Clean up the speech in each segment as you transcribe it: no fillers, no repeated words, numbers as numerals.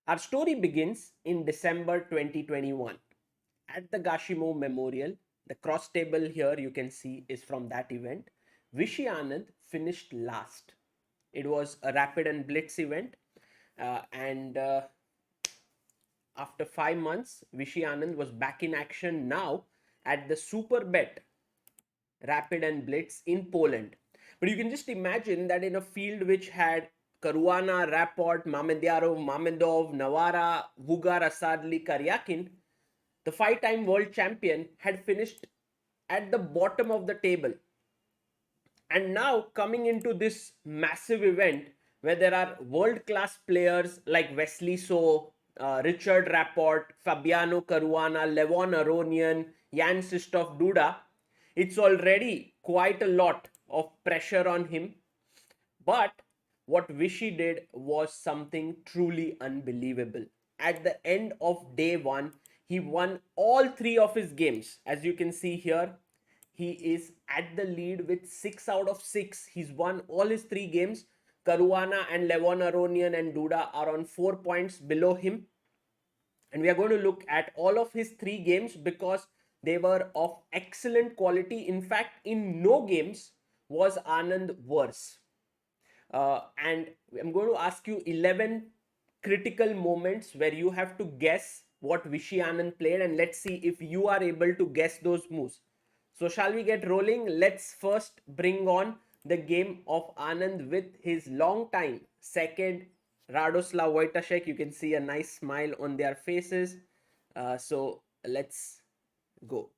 Our story begins in December 2021 at the Gashimo Memorial. The cross table here you can see is from that event. Vishy Anand finished last. It was a rapid and blitz event, and after 5 months, Vishy Anand was back in action now at the Superbet Rapid and Blitz in Poland. But you can just imagine that in a field which had Caruana, Rapport, Mamedyarov, Mamedov, Navara, Vugar, Asadli, Karyakin, the 5-time world champion had finished at the bottom of the table. And now coming into this massive event where there are world-class players like Wesley Richard Rapport, Fabiano Caruana, Levon Aronian, Jan Sistov Duda, it's already quite a lot of pressure on him. But what Vishy did was something truly unbelievable. At the end of day one, he won all three of his games. As you can see here, he is at the lead with 6 out of 6. He's won all his three games. Caruana and Levon Aronian and Duda are on 4 points below him. And we are going to look at all of his three games because they were of excellent quality. In fact, in no games was Anand worse. And I'm going to ask you 11 critical moments where you have to guess what Vishy Anand played, and let's see if you are able to guess those moves. So shall we get rolling? Let's first bring on the game of Anand with his long time second Radoslav Wojtaszek. You can see a nice smile on their faces. So let's go.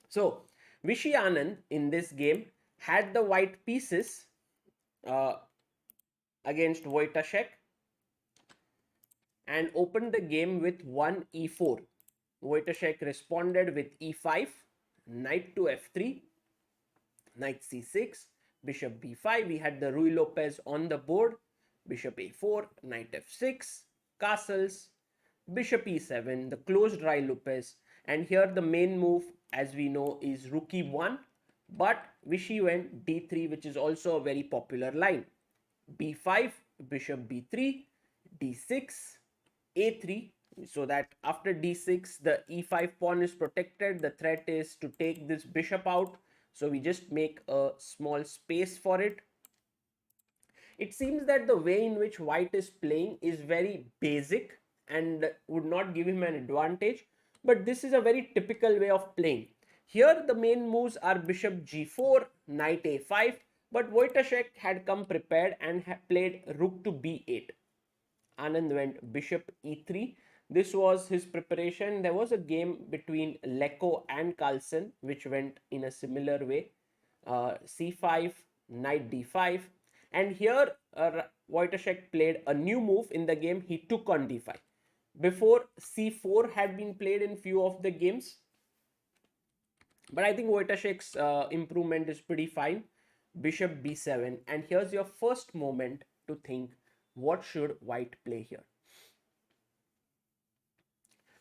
So Vishy Anand in this game had the white pieces against Wojtaszek and opened the game with 1 e4. Wojtaszek responded with e5, knight to f3, knight c6, bishop b5. We had the Ruy Lopez on the board, bishop a4, knight f6, castles, bishop e7, the closed Ruy Lopez. And here the main move, as we know, is rook e1, but Vishy went d3, which is also a very popular line. b5, bishop b3, d6, a3, so that after d6 the e5 pawn is protected. The threat is to take this bishop out, so we just make a small space for it. It seems that the way in which white is playing is very basic and would not give him an advantage, but this is a very typical way of playing. Here the main moves are bishop g4, knight a5, but Wojtaszek had come prepared and played rook to b8. Anand went bishop e3. This was his preparation. There was a game between Leko and Carlsen which went in a similar way. c5, knight d5. And here Wojtaszek played a new move in the game. He took on d5. Before, c4 had been played in few of the games. But I think Wojtaszek's improvement is pretty fine. Bishop b7. And here's your first moment to think, what should white play here?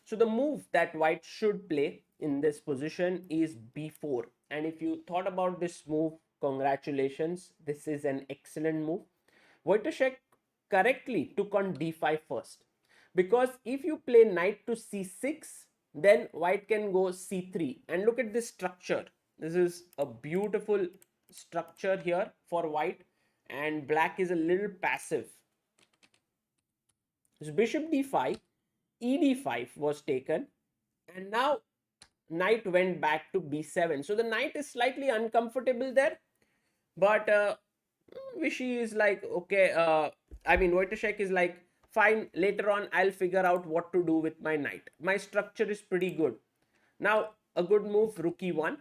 So the move that white should play in this position is b4. And if you thought about this move, congratulations, this is an excellent move. Wojtaszek correctly took on d5 first, because if you play knight to c6, then white can go c3. And look at this structure. This is a beautiful structure here for white, and black is a little passive. So bishop d5, ed5 was taken, and now knight went back to b7. So the knight is slightly uncomfortable there, but Vishy is like, okay, Wojtaszek is like, fine, later on I'll figure out what to do with my knight. My structure is pretty good. Now a good move, rook e1.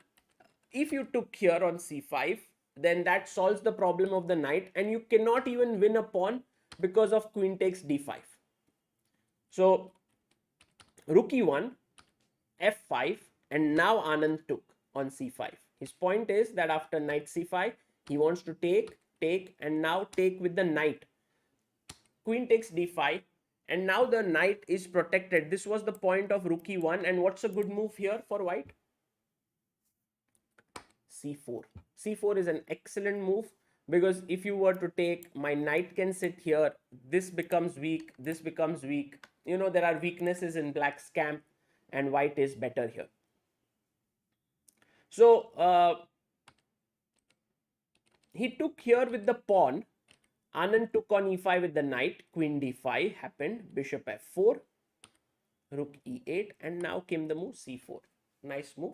If you took here on c5, then that solves the problem of the knight, and you cannot even win a pawn because of queen takes d5. So rook e1, f5, and now Anand took on c5. His point is that after knight c5, he wants to take, and now take with the knight. Queen takes d5, and now the knight is protected. This was the point of rook e1, and what's a good move here for white? c4. c4 is an excellent move because if you were to take, my knight can sit here, this becomes weak, this becomes weak. You know, there are weaknesses in black's camp, and white is better here. So he took here with the pawn. Anand took on e5 with the knight. Queen d5 happened. Bishop f4. Rook e8. And now came the move c4. Nice move.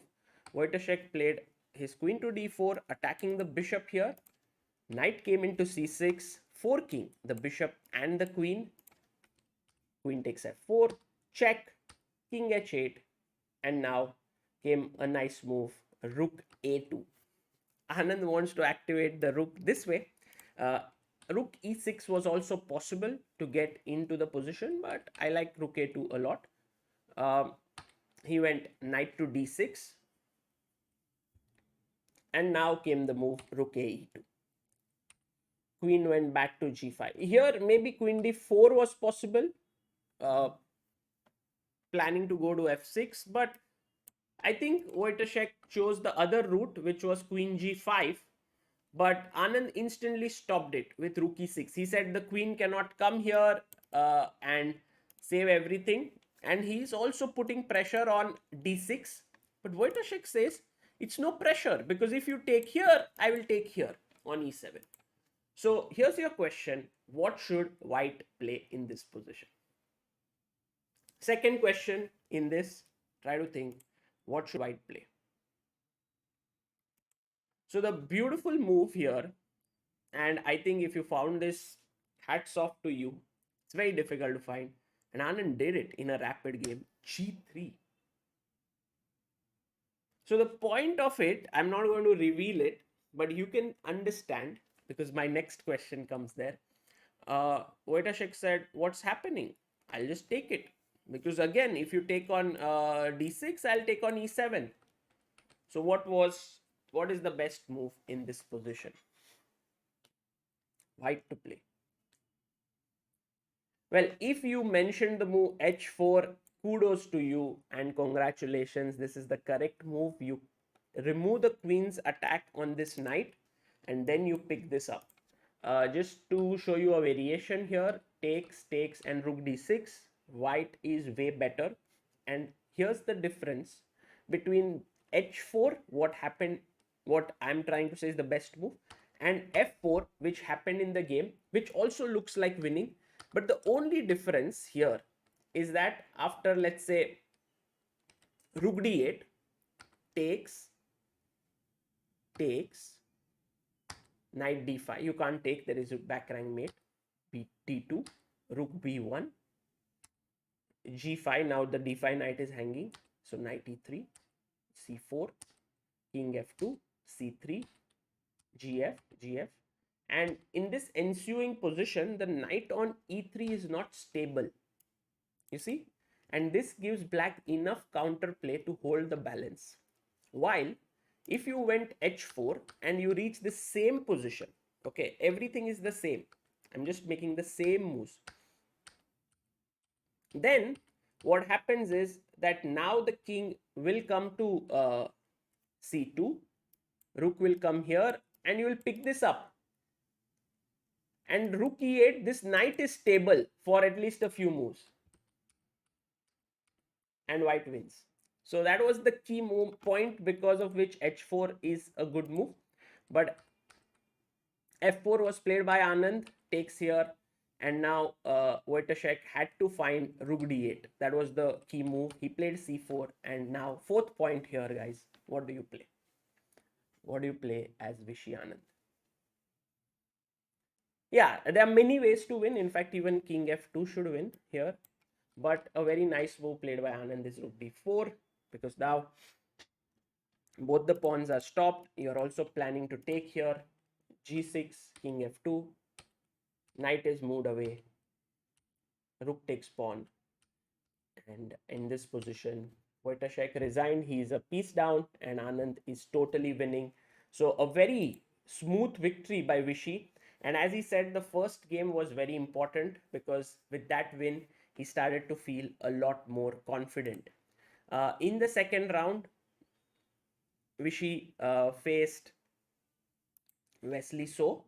Wojtaszek played his queen to d4, attacking the bishop here. Knight came into c6, forking the bishop and the queen. Queen takes f4, check, king h8, and now came a nice move, rook a2. Anand wants to activate the rook this way. Rook e6 was also possible to get into the position, but I like rook a2 a lot. He went knight to d6, and now came the move rook a e2. Queen went back to g5. Here maybe queen d4 was possible, planning to go to f6, but I think Wojtaszek chose the other route, which was queen g5, but Anand instantly stopped it with rook e6. He said the queen cannot come here and save everything, and he's also putting pressure on d6. But Wojtaszek says it's no pressure, because if you take here, I will take here on e7. So here's your question: what should white play in this position? Second question in this, try to think, what should white play? So the beautiful move here, and I think if you found this, hats off to you. It's very difficult to find. And Anand did it in a rapid game, g3. So the point of it, I'm not going to reveal it, but you can understand, because my next question comes there. Wojtaszek said, what's happening? I'll just take it. Because again, if you take on d6, I'll take on e7. So what is the best move in this position? White to play. Well, if you mentioned the move h4, kudos to you and congratulations. This is the correct move. You remove the queen's attack on this knight, and then you pick this up. Just to show you a variation here, takes, and rook d6. White is way better. And here's the difference between h4, what I'm trying to say is the best move, and f4, which happened in the game, which also looks like winning. But the only difference here is that after, let's say, rook d8, takes, knight d5, you can't take, there is a back rank mate, d2, rook b1, g5, now the d5 knight is hanging, so knight e3, c4, king f2, c3, gf, and in this ensuing position, the knight on e3 is not stable, you see, and this gives black enough counterplay to hold the balance. While if you went h4 and you reach the same position, okay, everything is the same, I'm just making the same moves, then what happens is that now the king will come to c2, rook will come here, and you will pick this up, and rook e8, this knight is stable for at least a few moves, and white wins. So that was the key move point because of which h4 is a good move. But f4 was played by Anand, takes here, and now Wojtaszek had to find rook d8. That was the key move. He played c4, and now fourth point here, guys. What do you play? What do you play as Vishy Anand? Yeah, there are many ways to win. In fact, even king f2 should win here. But a very nice move played by Anand is rook d4, because now both the pawns are stopped. You're also planning to take here, g6, king f2, knight is moved away, rook takes pawn, and in this position, Wojtaszek resigned. He is a piece down, and Anand is totally winning. So a very smooth victory by Vishy. And as he said, the first game was very important because with that win, he started to feel a lot more confident. In the second round, Vishy faced Wesley So.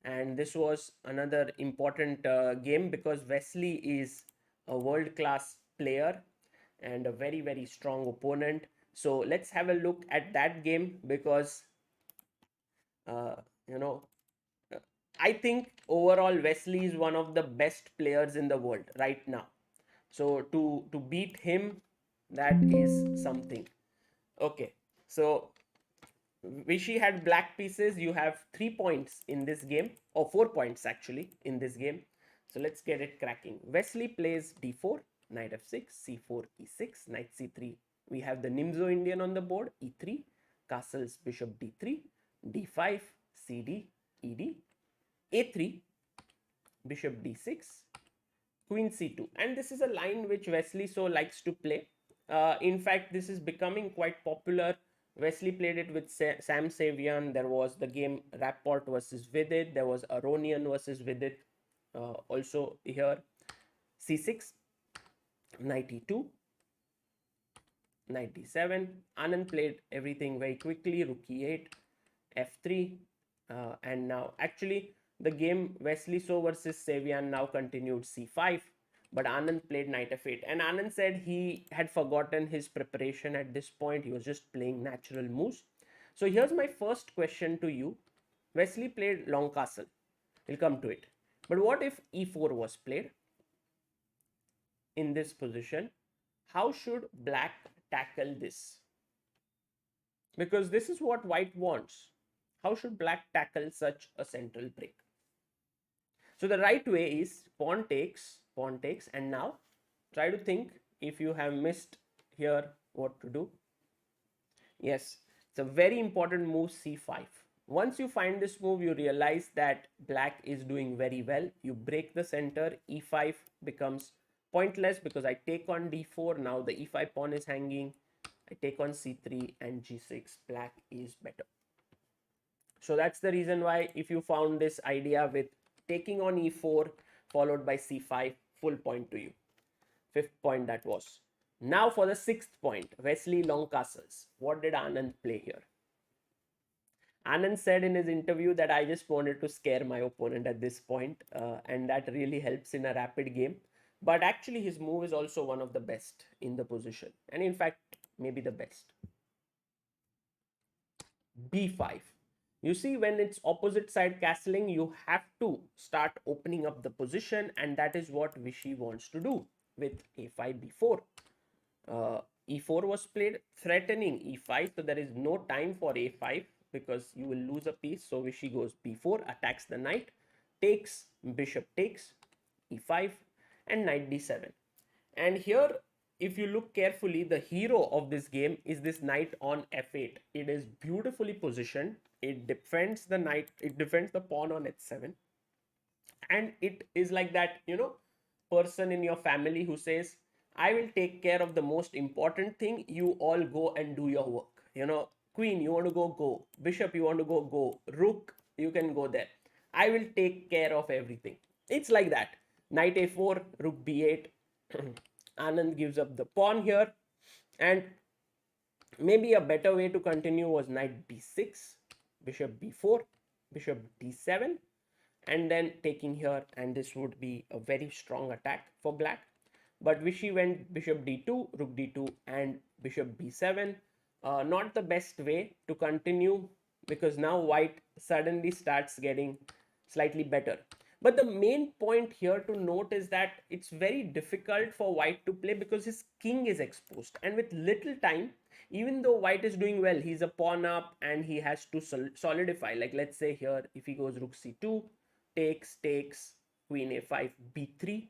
And this was another important game because Wesley is a world-class player and a very, very strong opponent. So let's have a look at that game because, uh, you know, uh, I think overall Wesley is one of the best players in the world right now. So to beat him, that is something. Okay, so Vishy had black pieces. You have 3 points in this game, or 4 points actually in this game. So let's get it cracking. Wesley plays d4, knight f6, c4, e6, knight c3. We have the Nimzo Indian on the board, e3, castles, bishop d3, d5, cd, ed, a3, bishop d6, queen c2. And this is a line which Wesley so likes to play. In fact, this is becoming quite popular. Wesley played it with Sam Savian. There was the game Rapport versus Vidit. There was Aronian versus Vidit. Also here, c6, knight e2, knight d7. Anand played everything very quickly. Rook e8, f3, and now actually the game Wesley So versus Savian now continued c5, but Anand played knight f8, and Anand said he had forgotten his preparation at this point. He was just playing natural moves. So here's my first question to you. Wesley played long castle. We'll come to it. But what if e4 was played in this position? How should black tackle this? Because this is what white wants. How should black tackle such a central break? So the right way is pawn takes, and now try to think if you have missed here what to do. Yes, it's a very important move, c5. Once you find this move, you realize that black is doing very well. You break the center, e5 becomes pointless because I take on d4. Now the e5 pawn is hanging. I take on c3 and g6. Black is better. So that's the reason why if you found this idea with taking on e4 followed by c5, full point to you. Fifth point that was. Now for the sixth point, Wesley long castles. What did Anand play here? Anand said in his interview that I just wanted to scare my opponent at this point, and that really helps in a rapid game. But actually his move is also one of the best in the position, and in fact maybe the best. b5. You see, when it's opposite side castling, you have to start opening up the position, and that is what Vishy wants to do with a5 b4. E4 was played, threatening e5, so there is no time for a5 because you will lose a piece. So Vishy goes b4, attacks the knight, takes, bishop takes, e5, and knight d7. And here, if you look carefully, the hero of this game is this knight on f8. It is beautifully positioned. It defends the knight, it defends the pawn on h7. And it is like that, person in your family who says, I will take care of the most important thing. You all go and do your work. Queen, you want to go. Bishop, you want to go. Rook, you can go there. I will take care of everything. It's like that. Knight a4, rook b8. Anand gives up the pawn here. And maybe a better way to continue was knight b6, bishop b4, bishop d7, and then taking here, and this would be a very strong attack for black. But Vishy went bishop d2, rook d2, and bishop b7. Not the best way to continue because now white suddenly starts getting slightly better. But the main point here to note is that it's very difficult for white to play because his king is exposed. And with little time, even though white is doing well, he's a pawn up and he has to solidify. Like let's say here, if he goes rook c2, takes, queen a5, b3,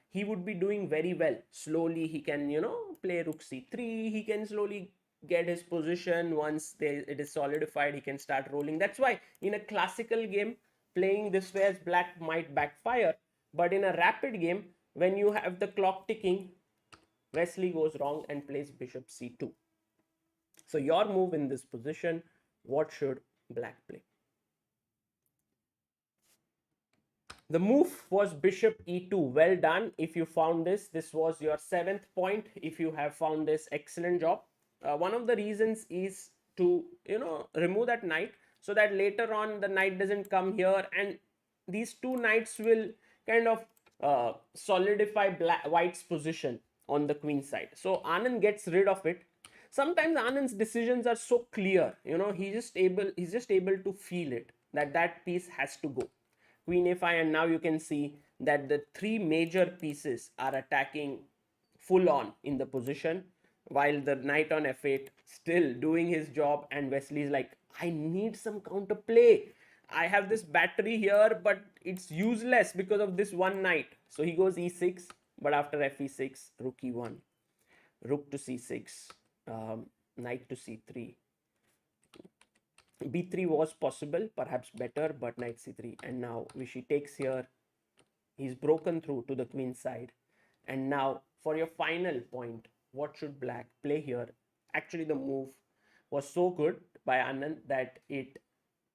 he would be doing very well. Slowly he can, play rook c3. He can slowly get his position. Once it is solidified, he can start rolling. That's why in a classical game, playing this way as black might backfire. But in a rapid game, when you have the clock ticking, Wesley goes wrong and plays bishop c2. So your move in this position, what should black play? The move was bishop e2. Well done. If you found this was your 7th point. If you have found this, excellent job. One of the reasons is to, remove that knight so that later on the knight doesn't come here, and these two knights will kind of solidify white's position on the queen side. So Anand gets rid of it. Sometimes Anand's decisions are so clear, he's just able to feel it, that that piece has to go. Queen a5, and now you can see that the three major pieces are attacking full on in the position, while the knight on f8 still doing his job, and Wesley is like, I need some counter play. I have this battery here, but it's useless because of this one knight. So he goes e6, but after f e6, rook e1, rook to c6, knight to c3. b3 was possible, perhaps better, but knight c3, and now Vishy takes here. He's broken through to the queen side. And now for your final point, what should black play here? Actually, the move was so good by Anand that it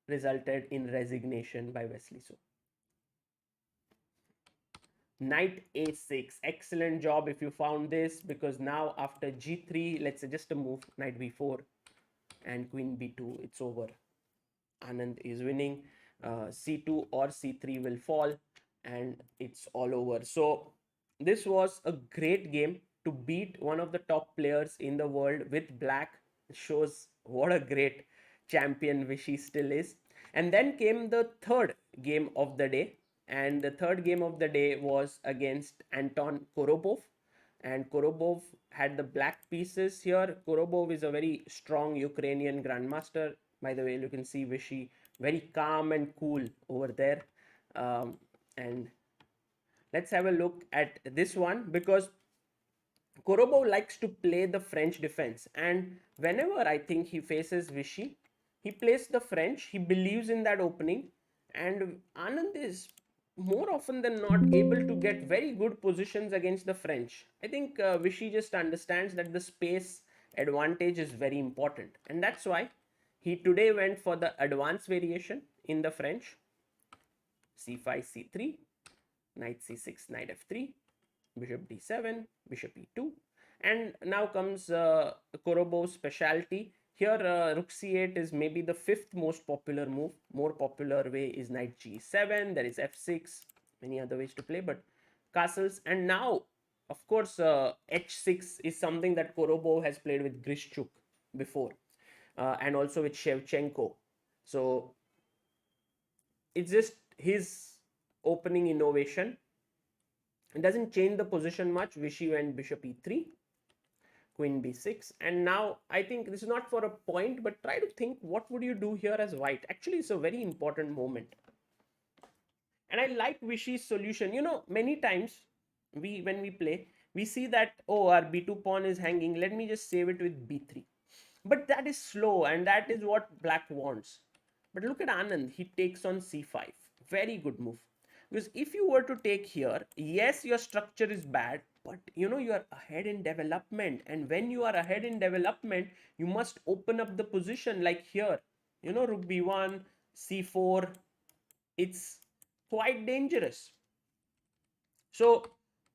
resulted in resignation by Wesley. So knight a6, excellent job if you found this, because now after g3, let's say just a move, knight b4 and queen b2, it's over. Anand is winning. C2 or C3 will fall, and it's all over. So this was a great game to beat one of the top players in the world with black. It shows what a great champion Vishy still is. And then came the third game of the day, and the third game of the day was against Anton Korobov. And Korobov had the black pieces here. Korobov is a very strong Ukrainian grandmaster. By the way, you can see Vishy very calm and cool over there. And let's have a look at this one, because Korobov likes to play the French defense, and whenever I think he faces Vishy, he plays the French. He believes in that opening, and Anand is more often than not able to get very good positions against the French. I think Vishy just understands that the space advantage is very important, and that's why he today went for the advanced variation in the French. c5, c3, knight c6, knight f3, bishop d7, bishop e2. And now comes Korobov's specialty. Here, rook c8 is maybe the fifth most popular move. More popular way is knight g7. There is f6, many other ways to play, but castles. And now, of course, h6 is something that Korobov has played with Grishchuk before, and also with Shevchenko. So it's just his opening innovation. It doesn't change the position much. Vishy went bishop e3, queen b6, and now I think this is not for a point, but try to think what would you do here as white. Actually, it's a very important moment, and I like Vishy's solution. Many times when we play, we see that, oh, our b2 pawn is hanging, let me just save it with b3, but that is slow, and that is what black wants. But look at Anand, he takes on c5, very good move. Because if you were to take here, yes, your structure is bad, but you are ahead in development. And when you are ahead in development, you must open up the position like here. Rook b1, c4, it's quite dangerous. So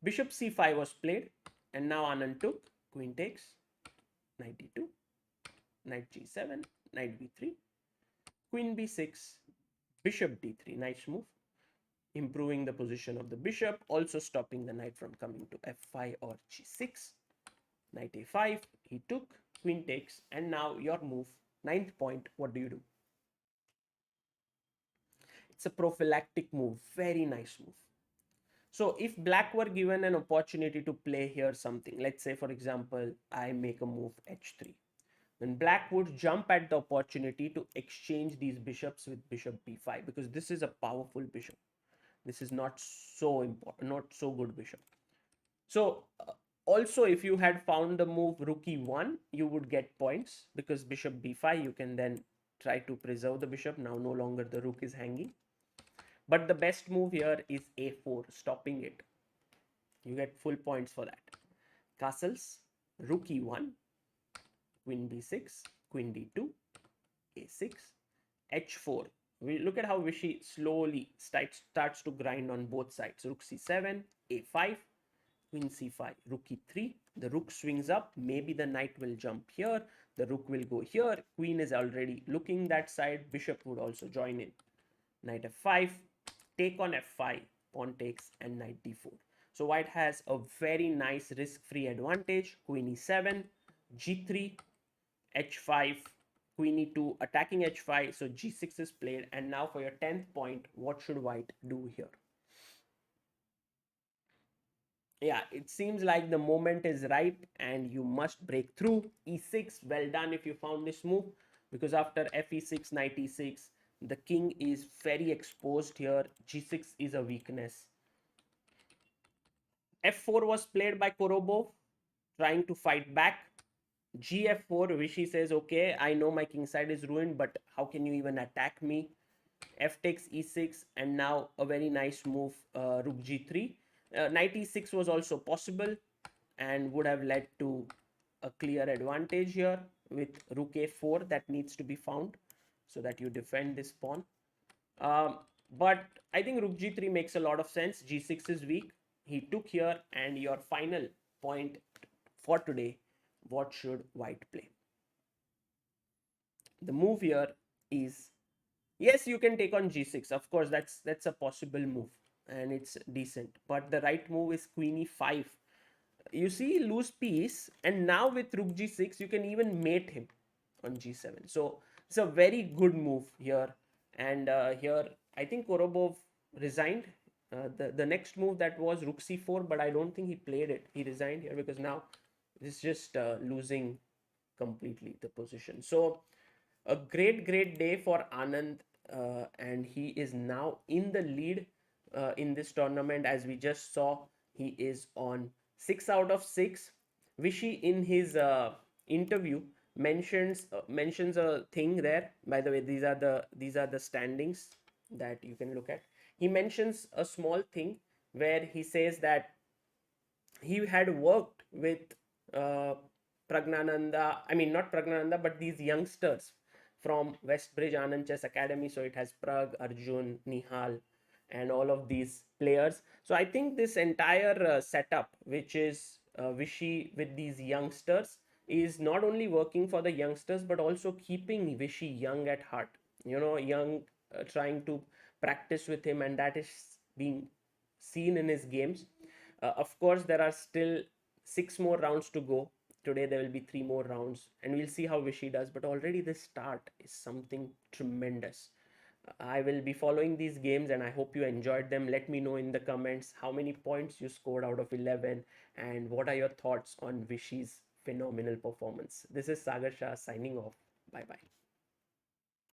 bishop c5 was played, and now Anand took, queen takes, knight d2, knight g7, knight b3, queen b6, bishop d3, nice move, improving the position of the bishop, also stopping the knight from coming to f5 or g6, knight a5, he took, queen takes, and now your move, ninth point, what do you do? It's a prophylactic move, very nice move. So if black were given an opportunity to play here something, let's say for example, I make a move h3, then black would jump at the opportunity to exchange these bishops with bishop b5, because this is a powerful bishop. This is not so important, not so good bishop. So also, if you had found the move rook e1, you would get points, because bishop b5, you can then try to preserve the bishop. Now no longer the rook is hanging. But the best move here is a4, stopping it. You get full points for that. Castles, rook e1, queen b6, queen d2, a6, h4. We look at how Vishy slowly starts to grind on both sides. Rook c7, a5, queen c5, rook e3, the rook swings up, maybe the knight will jump here, the rook will go here, queen is already looking that side, bishop would also join in, knight f5, take on f5, pawn takes, and knight d4. So white has a very nice risk-free advantage, queen e7, g3, h5, queen e2, attacking h5, so g6 is played, and now for your 10th point, what should white do here? Yeah, it seems like the moment is ripe and you must break through. e6, well done if you found this move, because after fe6, knight e6, the king is very exposed here. g6 is a weakness. f4 was played by Korobov, trying to fight back. gf4, Vishy says, okay, I know my king side is ruined, but how can you even attack me? F takes e6, and now a very nice move, rook g3. Knight e6 was also possible and would have led to a clear advantage here with rook a4 that needs to be found so that you defend this pawn. But I think rook g3 makes a lot of sense. g6 is weak. He took here, and your final point for today, what should white play? The move here is, yes, you can take on g6. Of course, that's a possible move and it's decent. But the right move is queen e5. You see, lose piece, and now with rook g6, you can even mate him on g7. So it's a very good move here. And here, I think Korobov resigned. The next move that was rook c4, but I don't think he played it. He resigned here because now it's just losing completely the position. So a great day for Anand, and he is now in the lead in this tournament. As we just saw, he is on 6 out of 6. Vishy in his interview mentions a thing there. By the way, these are the standings that you can look at. He mentions a small thing where he says that he had worked with uh, Pragnananda, I mean, not Pragnananda, but these youngsters from Westbridge Anand Chess Academy. So it has Prag, Arjun, Nihal, and all of these players. So I think this entire setup, which is Vishy with these youngsters, is not only working for the youngsters, but also keeping Vishy young at heart. Young, trying to practice with him, and that is being seen in his games. Of course, there are still 6 more rounds to go. Today there will be 3 more rounds, and we'll see how Vishy does. But already the start is something tremendous. I will be following these games, and I hope you enjoyed them. Let me know in the comments how many points you scored out of 11, and what are your thoughts on Vishy's phenomenal performance. This is Sagar Shah signing off. Bye bye.